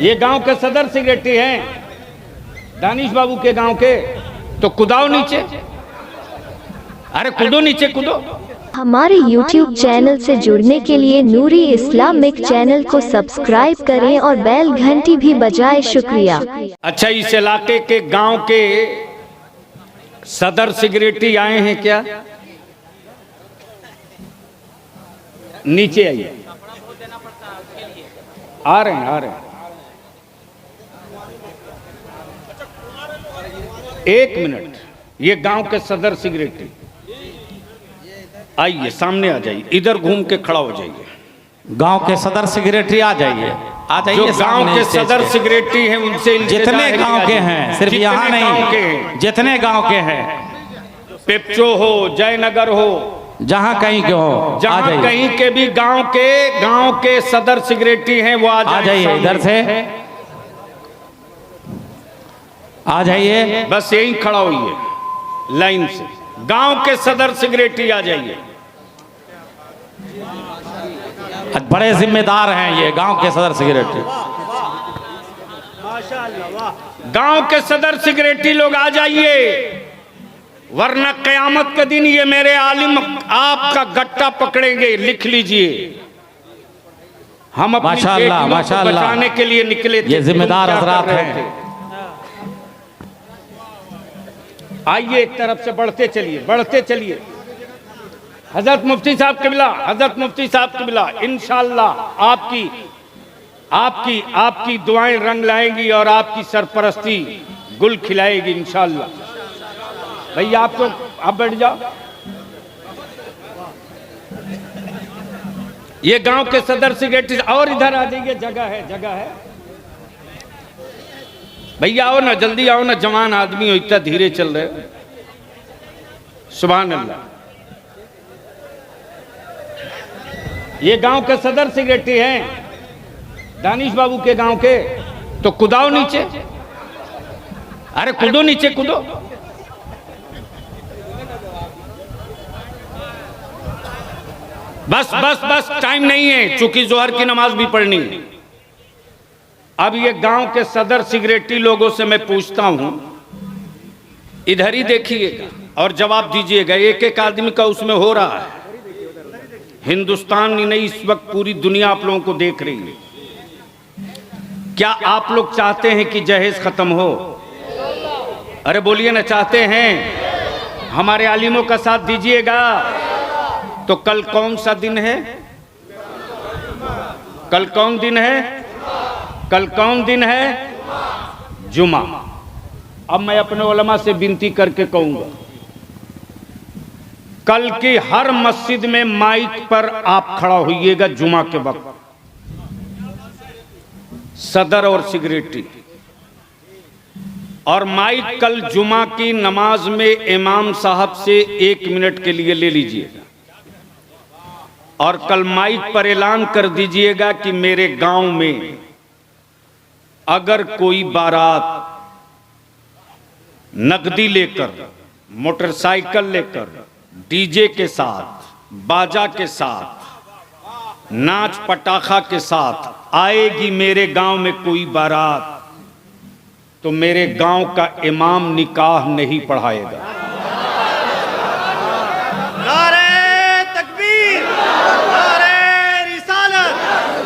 ये गांव के सदर सेक्रेटरी हैं दानिश बाबू के गांव के, तो कुदाओ नीचे, अरे कूदो नीचे कूदो। हमारे YouTube चैनल से जुड़ने के लिए नूरी इस्लामिक चैनल को सब्सक्राइब करें और बेल घंटी भी बजाएं। शुक्रिया। अच्छा, इस इलाके के गांव के सदर सेक्रेटरी आए हैं क्या? नीचे आइए, आ रहे हैं आ रहे हैं। एक मिनट, ये गांव के सदर सेक्रेटरी आइए, सामने आ जाइए, इधर घूम के खड़ा हो जाइए। गांव के सदर सेक्रेटरी आ जाइए, आ जाइए। जो गांव के सदर सेक्रेटरी हैं उनसे जितने गांव के हैं, सिर्फ यहाँ नहीं, जितने गांव के हैं, पेप्चो हो, जयनगर हो, जहाँ कहीं के हो, जहाँ कहीं के भी गांव के सदर सेक्रेटरी हैं वो आ जाइए। इधर से आ जाइए, बस यही खड़ा होइए लाइन से। गांव के सदर सेक्रेटरी आ जाइए। बड़े जिम्मेदार हैं ये गांव के सदर सेक्रेटरी। गांव के सदर सेक्रेटरी लोग आ जाइए, वरना कयामत के दिन ये मेरे आलिम आपका गट्टा पकड़ेंगे। लिख लीजिए, हम अपनी माशाअल्लाह माशाअल्लाह बचाने के लिए निकले थे। ये जिम्मेदार हजरात हैं। आइए, एक तरफ से बढ़ते चलिए, बढ़ते चलिए। हजरत मुफ्ती साहब किबला, हजरत मुफ्ती साहब किबला, इंशाअल्लाह आपकी दुआएं रंग लाएंगी और आपकी सरपरस्ती गुल खिलाएगी इंशाअल्लाह। भैया आप बैठ जाओ। ये गांव के सदर सेक्रेटरी, और इधर आ जाइए, जगह है जगह है। भैया आओ ना, जल्दी आओ ना, जवान आदमी हो, इतना धीरे चल रहे हो। सुभान अल्लाह। ये गांव के सदर सेक्रेटरी हैं दानिश बाबू के गांव के, तो कुदाओ नीचे, अरे कूदो नीचे कूदो। बस बस बस, टाइम नहीं है, चूंकि जोहर की नमाज भी पढ़नी है। अब ये गांव के सदर सेक्रेटरी लोगों से मैं पूछता हूं, इधर ही देखिएगा और जवाब दीजिएगा। एक एक आदमी का उसमें हो रहा है। हिंदुस्तान ही नहीं, इस वक्त पूरी दुनिया आप लोगों को देख रही है। क्या आप लोग चाहते हैं कि जहेज खत्म हो? अरे बोलिए ना, चाहते हैं? हमारे आलिमों का साथ दीजिएगा। तो कल कौन सा दिन है? कल कौन दिन है? कल कौन दिन है? जुमा। अब मैं अपने उलमा से विनती करके कहूंगा, कल की हर मस्जिद में माइक पर आप खड़ा होइएगा जुमा के वक्त, सदर और सेक्रेटरी। और माइक कल जुमा की नमाज में इमाम साहब से 1 मिनट के लिए ले लीजिएगा और कल माइक पर ऐलान कर दीजिएगा कि मेरे गांव में अगर कोई बारात नकदी लेकर, मोटरसाइकिल लेकर, डीजे के साथ, बाजा के साथ, नाच पटाखा के साथ आएगी मेरे गांव में कोई बारात, तो मेरे गांव का इमाम निकाह नहीं पढ़ाएगा। नारे तकबीर, नारे रिसालत,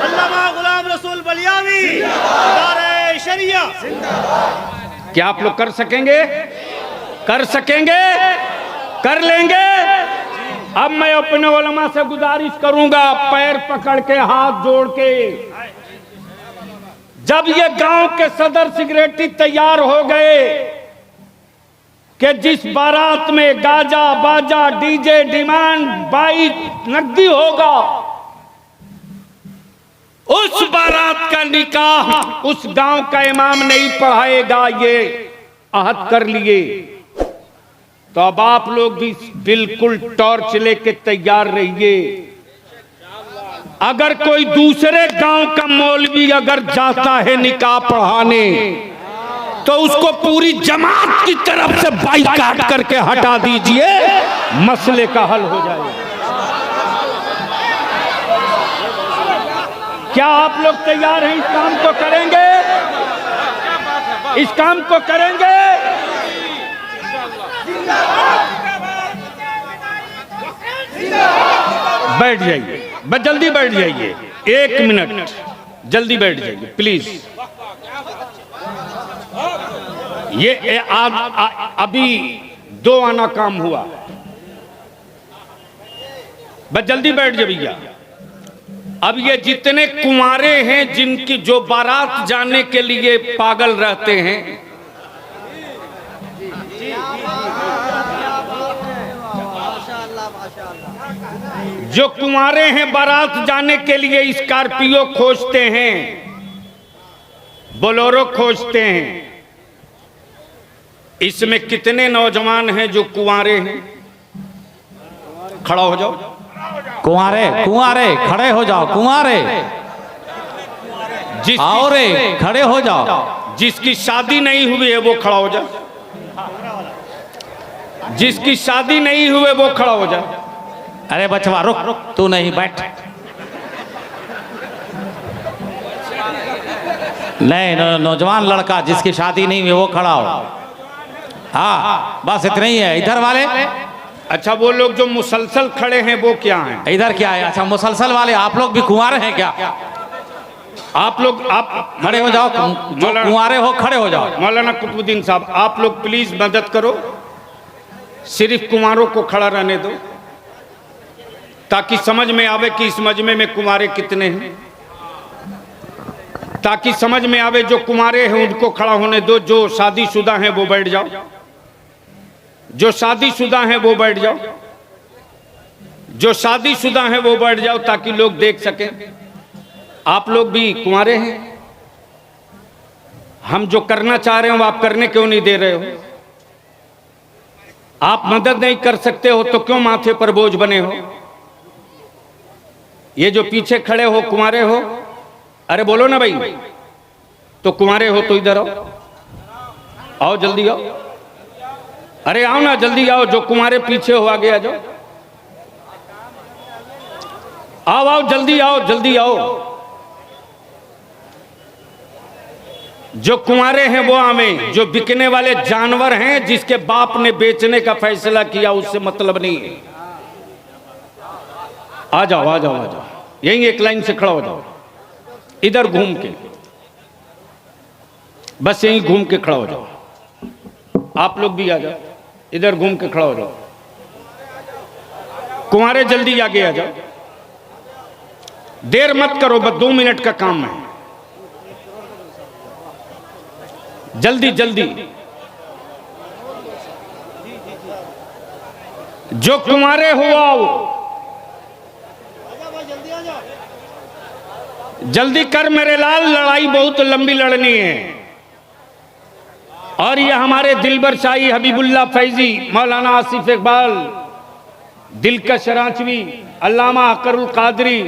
अल्लामा गुलाम रसूल बलियावी, नारे शरिया। क्या आप लोग कर सकेंगे? कर सकेंगे? कर लेंगे? अब मैं अपने उलमा से गुजारिश करूंगा, पैर पकड़ के, हाथ जोड़ के, जब ये गांव के सदर सेक्रेटरी तैयार हो गए कि जिस बारात में गाजा बाजा डीजे डिमांड बाइक नकदी होगा, उस बारात का निकाह उस गांव का इमाम नहीं पढ़ाएगा, ये अहद कर लिए। तो अब आप लोग भी बिल्कुल टॉर्च लेके तैयार रहिए। अगर कोई दूसरे गांव का मौलवी अगर जाता है निकाह पढ़ाने, तो उसको पूरी जमात की तरफ से बाइकाट करके हटा दीजिए, मसले का हल हो जाएगा। क्या आप लोग तैयार हैं? इस काम को करेंगे? इस काम को करेंगे। बैठ जाइए, बस जल्दी बैठ जाइए, 1 मिनट जल्दी बैठ जाइए प्लीज। ये अभी 2 आना काम हुआ, बस जल्दी बैठ जाइए भैया। अब ये जितने कुंवारे हैं जिनकी जो बारात जाने के लिए पागल रहते हैं, जो कुंवारे हैं बारात जाने के लिए स्कॉर्पियो खोजते हैं, बोलेरो खोजते हैं, इसमें कितने नौजवान हैं जो कुंवारे हैं? खड़ा हो जाओ। कुंवारे कुंवारे खड़े हो जाओ, कुंवारे आओ रे, खड़े हो जाओ। जिसकी शादी नहीं हुई है वो खड़ा हो जाए, जिसकी शादी नहीं हुई वो खड़ा हो जाए। अरे बचवा रुक, तू नहीं बैठ। नहीं, नौजवान लड़का जिसकी शादी नहीं हुई वो खड़ा हो। हाँ बस इतना ही है। इधर वाले, अच्छा वो लोग जो मुसलसल खड़े हैं वो क्या हैं? इधर क्या है? अच्छा मुसलसल वाले आप लोग भी कुंवारे हैं क्या? आप लोग आप खड़े हो जाओ, जो कुंवारे हो खड़े हो जाओ। मौलाना कुतुबुद्दीन साहब आप लोग प्लीज मदद करो, सिर्फ कुंवारों को खड़ा रहने दो ताकि समझ में आवे कि इस मजमे में कुंवारे कितने हैं, ताकि समझ में आवे जो कुंवारे हैं उनको खड़ा होने दो, जो शादीशुदा हैं वो बैठ जाओ, जो शादीशुदा हैं वो बैठ जाओ, जो शादीशुदा हैं वो बैठ जाओ ताकि लोग देख सकें। आप लोग भी कुंवारे हैं, हम जो करना चाह रहे हो आप करने क्यों नहीं दे रहे हो? आप मदद नहीं कर सकते हो तो क्यों माथे पर बोझ बने हो? ये जो पीछे खड़े हो कुंवारे हो, अरे बोलो ना भाई, तो कुंवारे हो तो इधर आओ, आओ जल्दी आओ, अरे आओ ना जल्दी आओ। जो कुंवारे पीछे हो आगे आ जाओ, आओ आओ जल्दी आओ, जल्दी आओ। जो कुंवारे हैं वो आवे, जो बिकने वाले जानवर हैं जिसके बाप ने बेचने का फैसला किया उससे मतलब नहीं है। आ जाओ आ जाओ आ जाओ, यहीं एक लाइन से खड़ा हो जाओ, इधर घूम के, बस यहीं घूम के खड़ा हो जाओ। आप लोग भी आ जाओ, इधर घूम के खड़ा हो जाओ। कुंवारे जल्दी आगे आ जाओ, देर मत करो, बस 2 मिनट का काम है, जल्दी जल्दी। जो कुंवारे हो आओ, जल्दी कर मेरे लाल, लड़ाई बहुत लंबी लड़नी है। और ये हमारे दिलबर शाही हबीबुल्लाह फैजी, मौलाना आसिफ इकबाल, दिलकश रांचवी, अल्लामा अकरुल कादरी,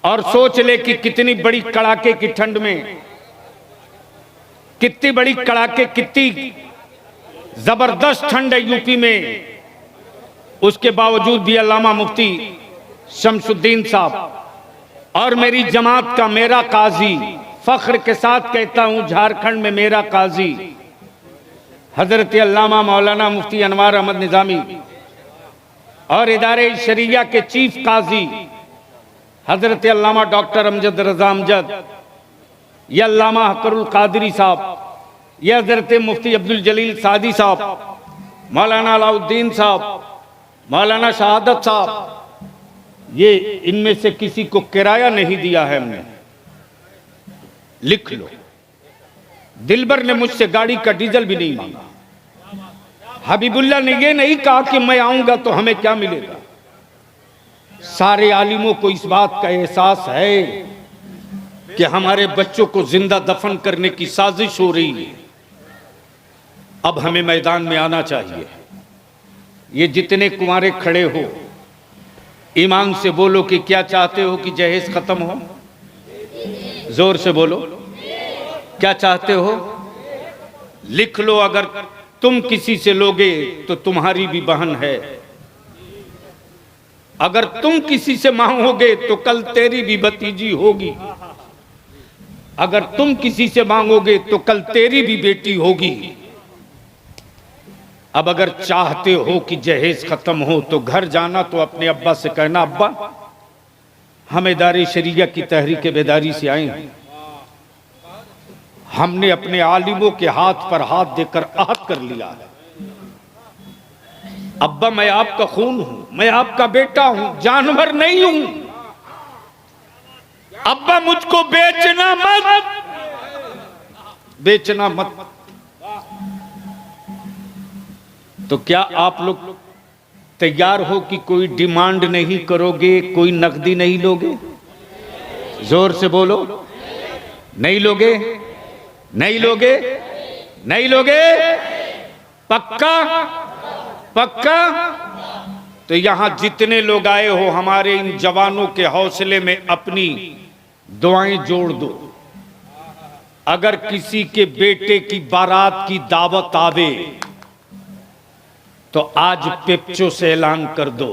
और सोच ले कि कितनी बड़ी कड़ाके की ठंड में, कितनी बड़ी कड़ाके, कितनी जबरदस्त ठंड है यूपी में, उसके बावजूद भी अल्लामा मुफ्ती शमसुद्दीन साहब और मेरी जमात का मेरा काजी, फख्र के साथ कहता हूं झारखंड में मेरा काजी हजरत अल्लामा मौलाना मुफ्ती अनवार अहमद निजामी, और इदारे शरिया के चीफ काजी हजरत अल्लामा डॉक्टर अमजद रजा अमजद, यह अल्लामा अकरुल कादरी साहब, यह हजरत मुफ्ती अब्दुल जलील सादी साहब, मौलाना अलाउद्दीन साहब, मौलाना शहादत साहब, ये इनमें से किसी को किराया नहीं दिया है हमने, लिख लो। दिलबर ने मुझसे गाड़ी का डीजल भी नहीं मांगा। हबीबुल्लाह ने ये नहीं कहा कि मैं आऊंगा तो हमें क्या मिलेगा। सारे आलिमों को इस बात का एहसास है कि हमारे बच्चों को जिंदा दफन करने की साजिश हो रही है, अब हमें मैदान में आना चाहिए। ये जितने कुंवारे खड़े हो, ईमान से बोलो कि क्या चाहते हो कि जहेज खत्म हो? जोर से बोलो, क्या चाहते हो? लिख लो, अगर तुम किसी से लोगे तो तुम्हारी भी बहन है, अगर तुम किसी से मांगोगे तो कल तेरी भी भतीजी होगी। अगर तुम किसी से मांगोगे तो कल तेरी भी बेटी होगी। अब अगर चाहते हो कि जहेज खत्म हो तो घर जाना, तो अपने अब्बा से कहना, अब्बा हम इदारे शरिया की तहरीक बेदारी से आए हैं, हमने अपने आलिमों के हाथ पर हाथ देकर आहद कर लिया है। अब्बा मैं आपका खून हूं, मैं आपका बेटा हूं, जानवर नहीं हूं। अब्बा मुझको बेचना मत, बेचना मत। तो क्या आप लोग तैयार हो कि कोई डिमांड नहीं करोगे, कोई नकदी नहीं लोगे? जोर से बोलो, नहीं लोगे? नहीं लोगे? नहीं लोगे? पक्का? पक्का? तो यहां जितने लोग आए हो, हमारे इन जवानों के हौसले में अपनी दुआएं जोड़ दो। अगर किसी के बेटे की बारात की दावत आवे तो आज पेप्चो से ऐलान कर दो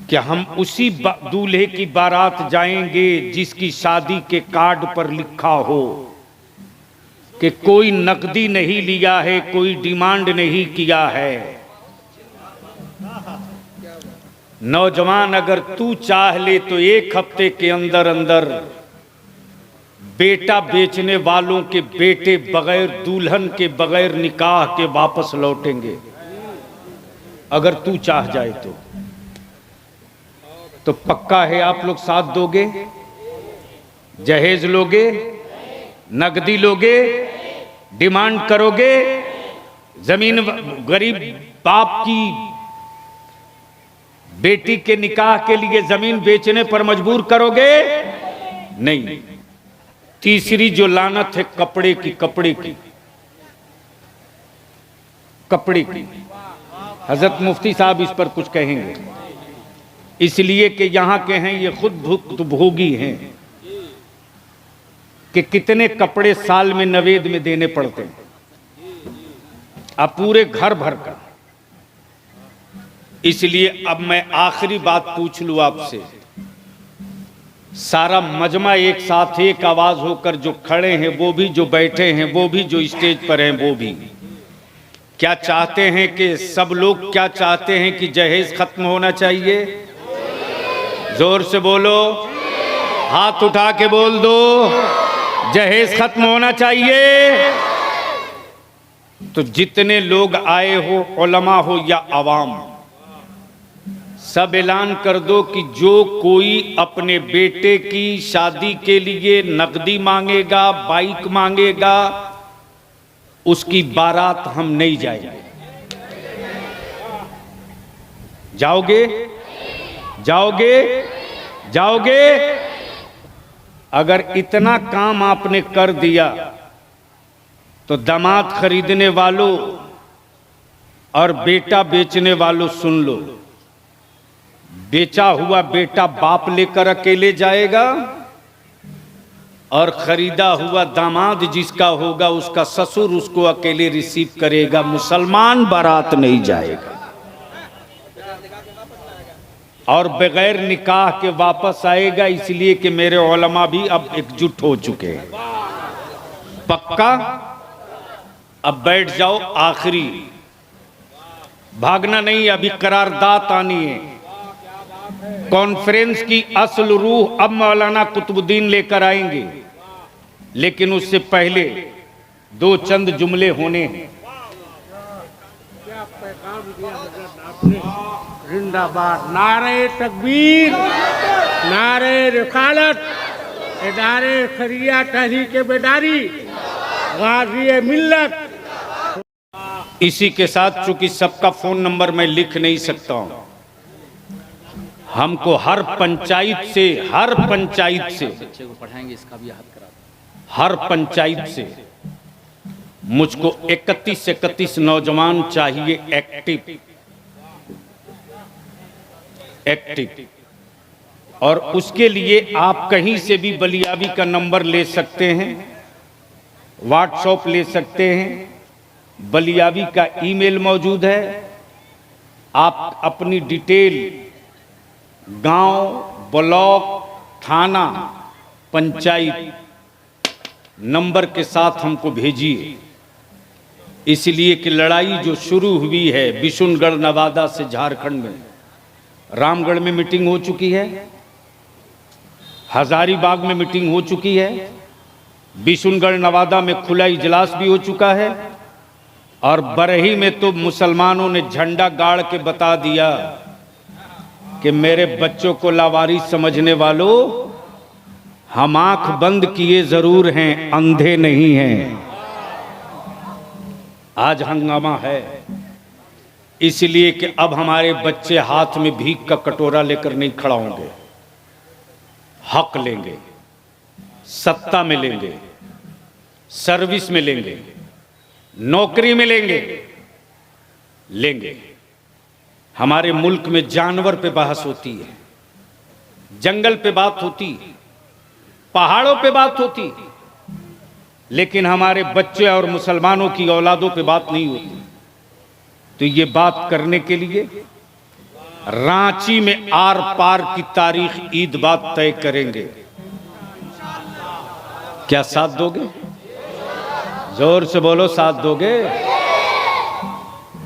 कि हम उसी दूल्हे की बारात जाएंगे जिसकी शादी के कार्ड पर लिखा हो कि कोई नकदी नहीं लिया है, कोई डिमांड नहीं किया है। नौजवान, अगर तू चाह ले तो एक हफ्ते के अंदर अंदर बेटा बेचने वालों के बेटे बगैर दुल्हन के, बगैर निकाह के वापस लौटेंगे, अगर तू चाह जाए तो पक्का है आप लोग साथ दोगे? जहेज लोगे? नकदी लोगे? डिमांड करोगे? जमीन गरीब बाप की बेटी के निकाह के लिए जमीन बेचने पर मजबूर करोगे? नहीं। तीसरी जो लानत है कपड़े की, कपड़े की, कपड़े की। हजरत मुफ्ती साहब इस पर कुछ कहेंगे, इसलिए कि यहां के हैं, ये खुद भुक्तभोगी हैं कि कितने कपड़े साल में नवेद में देने पड़ते हैं, अब पूरे घर भर का। इसलिए अब मैं आखिरी बात पूछ लूं आपसे, सारा मजमा एक साथ एक आवाज होकर, जो खड़े हैं वो भी, जो बैठे हैं वो भी, जो स्टेज पर हैं वो भी, क्या चाहते हैं कि सब लोग क्या चाहते हैं कि जहेज खत्म होना चाहिए? जोर से बोलो, हाथ उठा के बोल दो, जहेज खत्म होना चाहिए। तो जितने लोग आए हो, उलमा हो या अवाम, सब ऐलान कर दो कि जो कोई अपने बेटे की शादी के लिए नकदी मांगेगा, बाइक मांगेगा, उसकी बारात हम नहीं जाएंगे। जाओगे? जाओगे? जाओगे? अगर इतना काम आपने कर दिया तो दामाद खरीदने वालों और बेटा बेचने वालों सुन लो, बेचा हुआ बेटा बाप लेकर अकेले जाएगा और खरीदा हुआ दामाद जिसका होगा उसका ससुर उसको अकेले रिसीव करेगा, मुसलमान बारात नहीं जाएगा और बगैर निकाह के वापस आएगा। इसलिए कि मेरे उलमा भी अब एकजुट हो चुके हैं। पक्का? अब बैठ जाओ, आखिरी, भागना नहीं, अभी करारदाद आनी है। कॉन्फ्रेंस की असल रूह अब मौलाना कुतुबुद्दीन लेकर आएंगे, लेकिन उससे पहले दो चंद जुमले होने हैं। जिंदाबाद, नारे तकबीर, नारे रिसालत, इदारे शरिया तहरीक बेदारी, गाज़ी मिल्लत। इसी के साथ, चूंकि सबका फोन नंबर मैं लिख नहीं सकता हूं, हमको हर पंचायत से हर पंचायत से मुझको 31 नौजवान चाहिए, एक्टिव। और उसके लिए आप कहीं से भी बलियावी का नंबर ले सकते हैं, व्हाट्सएप ले सकते हैं, बलियावी का ईमेल मौजूद है। आप अपनी डिटेल गांव, ब्लॉक, थाना पंचायत नंबर के साथ हमको भेजिए, इसलिए कि लड़ाई जो शुरू हुई है बिशुनगढ़ नवादा से झारखंड में, रामगढ़ में मीटिंग हो चुकी है, हजारीबाग में मीटिंग हो चुकी है, बिशुनगढ़ नवादा में खुला इजलास भी हो चुका है, और बरही में तो मुसलमानों ने झंडा गाड़ के बता दिया कि मेरे बच्चों को लावारिस समझने वालों, हम आंख बंद किए जरूर हैं, अंधे नहीं हैं। आज हंगामा है इसलिए कि अब हमारे बच्चे हाथ में भीख का कटोरा लेकर नहीं खड़ा होंगे, हक लेंगे, सत्ता में लेंगे, सर्विस में लेंगे, नौकरी में लेंगे। हमारे मुल्क में जानवर पे बहस होती है, जंगल पे बात होती, पहाड़ों पे बात होती, लेकिन हमारे बच्चे और मुसलमानों की औलादों पे बात नहीं होती। तो ये बात करने के लिए रांची में आर पार की तारीख ईद बात तय करेंगे। क्या साथ दोगे? जोर से बोलो, साथ दोगे?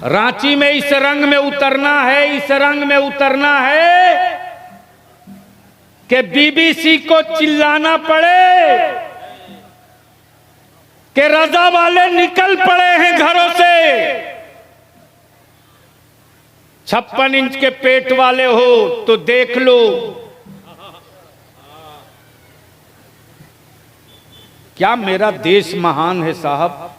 रांची में इस रंग में उतरना है, इस रंग में उतरना है कि बीबीसी को चिल्लाना पड़े कि रजा वाले निकल पड़े हैं घरों से। 56 इंच के पेट वाले हो तो देख लो। क्या मेरा देश महान है साहब,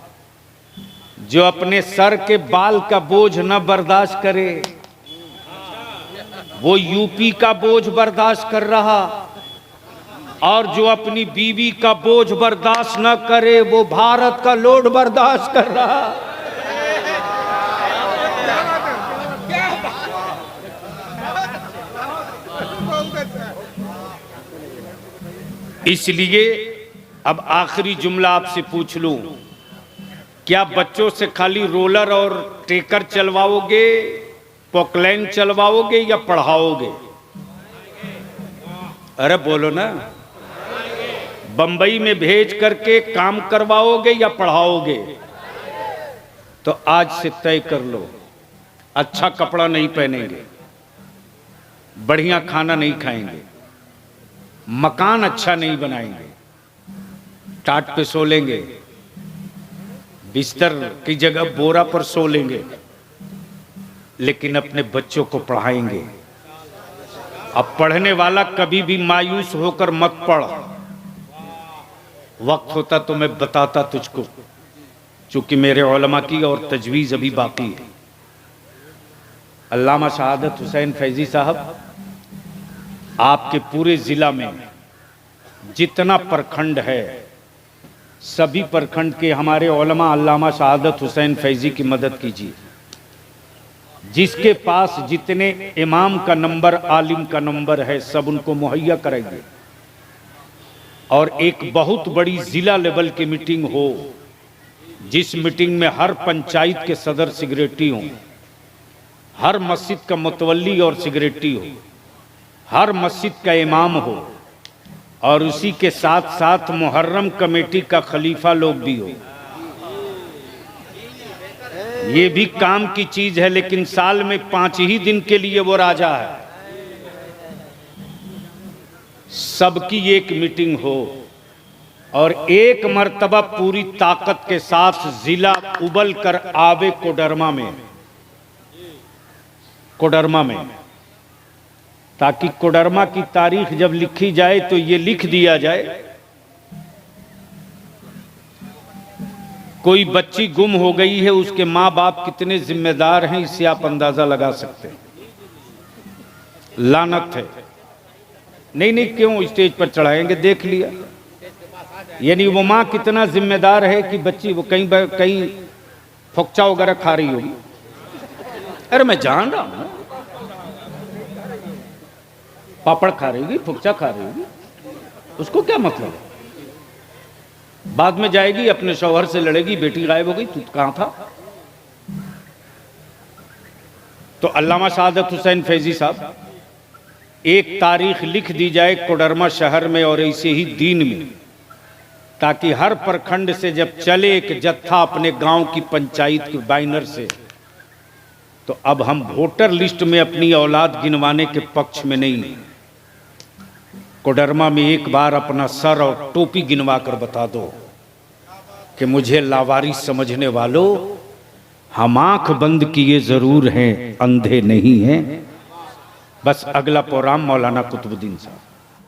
जो अपने सर के बाल का बोझ न बर्दाश्त करे, वो यूपी का बोझ बर्दाश्त कर रहा, और जो अपनी बीवी का बोझ बर्दाश्त न करे वो भारत का लोड बर्दाश्त कर रहा। इसलिए अब आखिरी जुमला आपसे पूछ लूं, क्या बच्चों से खाली रोलर और ट्रेकर चलवाओगे, पोकलैन चलवाओगे या पढ़ाओगे? अरे बोलो ना। बंबई में भेज करके काम करवाओगे या पढ़ाओगे? तो आज से तय कर लो, अच्छा कपड़ा नहीं पहनेंगे, बढ़िया खाना नहीं खाएंगे, मकान अच्छा नहीं बनाएंगे, टाट पे सो लेंगे, बिस्तर की जगह बोरा पर सो लेंगे, लेकिन अपने बच्चों को पढ़ाएंगे। अब पढ़ने वाला कभी भी मायूस होकर मत पढ़। वक्त होता तो मैं बताता तुझको, चूंकि मेरे उलमा की और तजवीज़ अभी बाकी है। अल्लामा शहादत हुसैन फैजी साहब, आपके पूरे ज़िला में जितना प्रखंड है, सभी प्रखंड के हमारे उलमा अल्लामा शहादत हुसैन फैजी की मदद कीजिए। जिसके पास जितने इमाम का नंबर, आलिम का नंबर है, सब उनको मुहैया करेंगे, और एक बहुत बड़ी ज़िला लेवल की मीटिंग हो, जिस मीटिंग में हर पंचायत के सदर सेक्रेटरी हों, हर मस्जिद का मुतवल्ली और सेक्रेटरी हो, हर मस्जिद का इमाम हो, और उसी के साथ साथ मुहर्रम कमेटी का खलीफा लोग भी हो। ये भी काम की चीज है, लेकिन साल में 5 ही दिन के लिए वो राजा है। सबकी एक मीटिंग हो और एक मर्तबा पूरी ताकत के साथ जिला उबल कर आवे कोडरमा में, ताकि कोडरमा की तारीख जब लिखी जाए तो ये लिख दिया जाए, कोई बच्ची गुम हो गई है, उसके माँ बाप कितने जिम्मेदार हैं, इससे आप अंदाजा लगा सकते हैं। लानत है। नहीं क्यों स्टेज पर चढ़ाएंगे, देख लिया। यानी वो माँ कितना जिम्मेदार है कि बच्ची वो कहीं फुकचा वगैरह खा रही होगी। अरे मैं जान रहा हूं, पापड़ खा रही होगी, फुकचा खा रही होगी, उसको क्या मतलब है? बाद में जाएगी अपने शौहर से लड़ेगी, बेटी गायब हो गई, तू कहां था? तो अल्लामा शहादत हुसैन फैजी साहब, एक तारीख लिख दी जाए कोडरमा शहर में और ऐसे ही दिन में, ताकि हर प्रखंड से जब चले एक जत्था अपने गांव की पंचायत के बैनर से, तो अब हम वोटर लिस्ट में अपनी औलाद गिनवाने के पक्ष में नहीं। कोडरमा में एक बार अपना सर और टोपी गिनवा कर बता दो कि मुझे लावारिस समझने वालों, हम आंख बंद किए जरूर हैं, अंधे नहीं हैं। बस अगला प्रोग्राम मौलाना कुतुबुद्दीन साहब।